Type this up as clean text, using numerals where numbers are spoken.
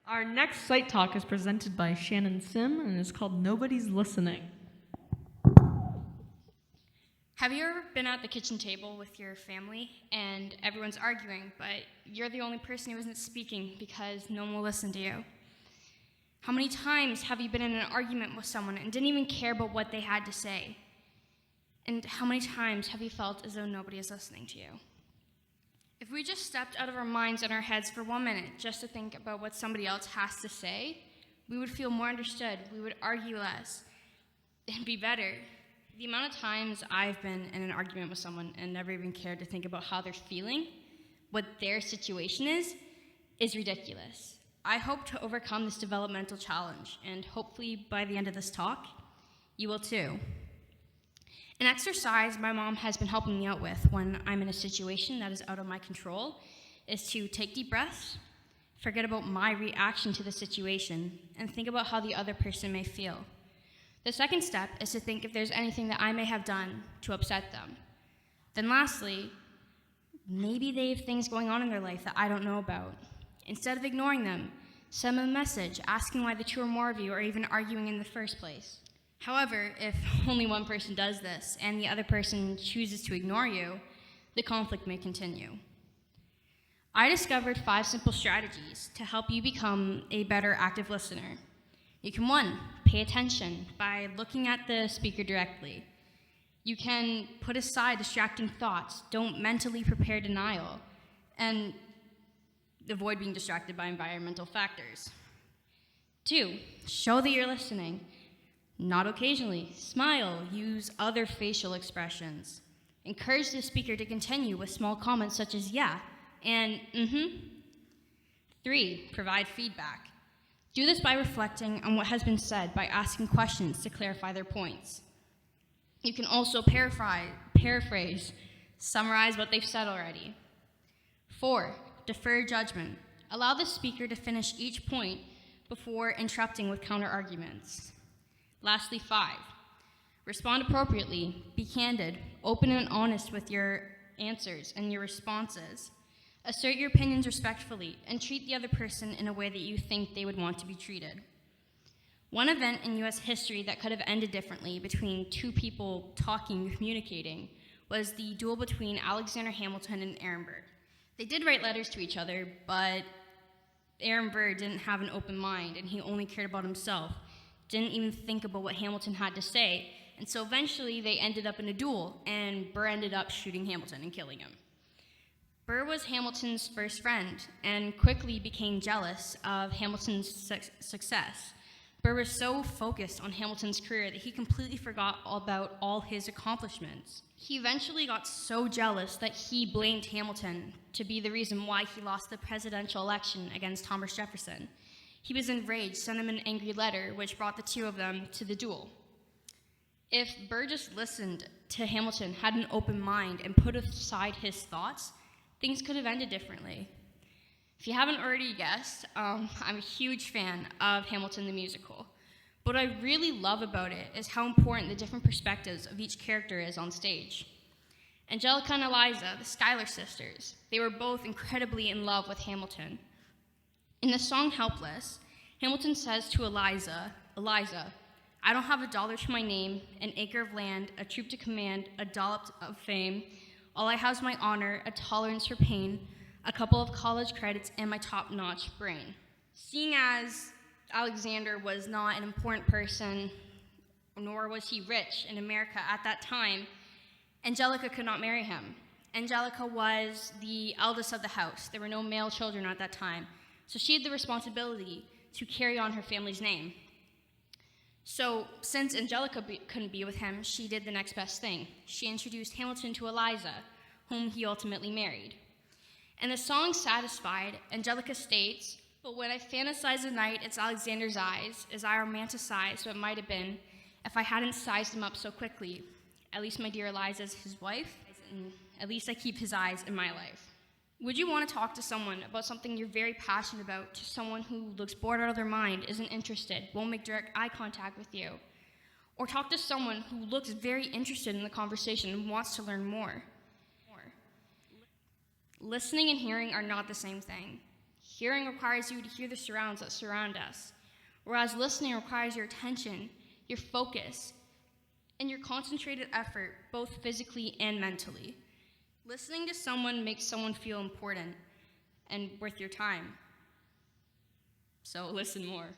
Our next site talk is presented by Shannon and is called Nobody's Listening. Have you ever been at the kitchen table with your family and everyone's arguing, but you're the only person who isn't speaking because no one will listen to you? How many times have you been in an argument with someone and didn't even care about what they had to say? And how many times have you felt as though nobody is listening to you? If we just stepped out of our minds and our heads for 1 minute just to think about what somebody else has to say, we would feel more understood, we would argue less, and be better. The amount of times I've been in an argument with someone and never even cared to think about how they're feeling, what their situation is ridiculous. I hope to overcome this developmental challenge, and hopefully by the end of this talk, you will too. An exercise my mom has been helping me out with when I'm in a situation that is out of my control is to take deep breaths, forget about my reaction to the situation, and think about how the other person may feel. The second step is to think if there's anything that I may have done to upset them. Then lastly, maybe they have things going on in their life that I don't know about. Instead of ignoring them, send them a message asking why the two or more of you are even arguing in the first place. However, if only one person does this and the other person chooses to ignore you, the conflict may continue. I discovered 5 simple strategies to help you become a better active listener. You can 1, pay attention by looking at the speaker directly. You can put aside distracting thoughts, don't mentally prepare denial, and avoid being distracted by environmental factors. 2, show that you're listening. Nod occasionally, smile, use other facial expressions. Encourage the speaker to continue with small comments such as yeah and 3, provide feedback. Do this by reflecting on what has been said by asking questions to clarify their points. You can also paraphrase, summarize what they've said already. 4, defer judgment. Allow the speaker to finish each point before interrupting with counter-arguments. Lastly, 5, respond appropriately, be candid, open and honest with your answers and your responses. Assert your opinions respectfully and treat the other person in a way that you think they would want to be treated. One event in U.S. history that could have ended differently between 2 people talking and communicating was the duel between Alexander Hamilton and Aaron Burr. They did write letters to each other, but Aaron Burr didn't have an open mind and he only cared about himself. Didn't even think about what Hamilton had to say, and so eventually they ended up in a duel, and Burr ended up shooting Hamilton and killing him. Burr was Hamilton's first friend, and quickly became jealous of Hamilton's success. Burr was so focused on Hamilton's career that he completely forgot about all his accomplishments. He eventually got so jealous that he blamed Hamilton to be the reason why he lost the presidential election against Thomas Jefferson. He was enraged, sent him an angry letter, which brought the 2 of them to the duel. If Burr just listened to Hamilton, had an open mind, and put aside his thoughts, things could have ended differently. If you haven't already guessed, I'm a huge fan of Hamilton the musical. What I really love about it is how important the different perspectives of each character is on stage. Angelica and Eliza, the Schuyler sisters, they were both incredibly in love with Hamilton. In the song Helpless, Hamilton says to Eliza, I don't have $1 to my name, an acre of land, a troop to command, a dollop of fame. All I have is my honor, a tolerance for pain, a couple of college credits, and my top-notch brain. Seeing as Alexander was not an important person, nor was he rich in America at that time, Angelica could not marry him. Angelica was the eldest of the house. There were no male children at that time. So she had the responsibility to carry on her family's name. So since Angelica couldn't be with him, she did the next best thing. She introduced Hamilton to Eliza, whom he ultimately married. And the song Satisfied, Angelica states, but when I fantasize at night, it's Alexander's eyes, as I romanticize what might have been if I hadn't sized him up so quickly. At least my dear Eliza's his wife, and at least I keep his eyes in my life. Would you want to talk to someone about something you're very passionate about, to someone who looks bored out of their mind, isn't interested, won't make direct eye contact with you? Or talk to someone who looks very interested in the conversation and wants to learn more? Listening and hearing are not the same thing. Hearing requires you to hear the surrounds that surround us, whereas listening requires your attention, your focus, and your concentrated effort, both physically and mentally. Listening to someone makes someone feel important and worth your time. So listen more.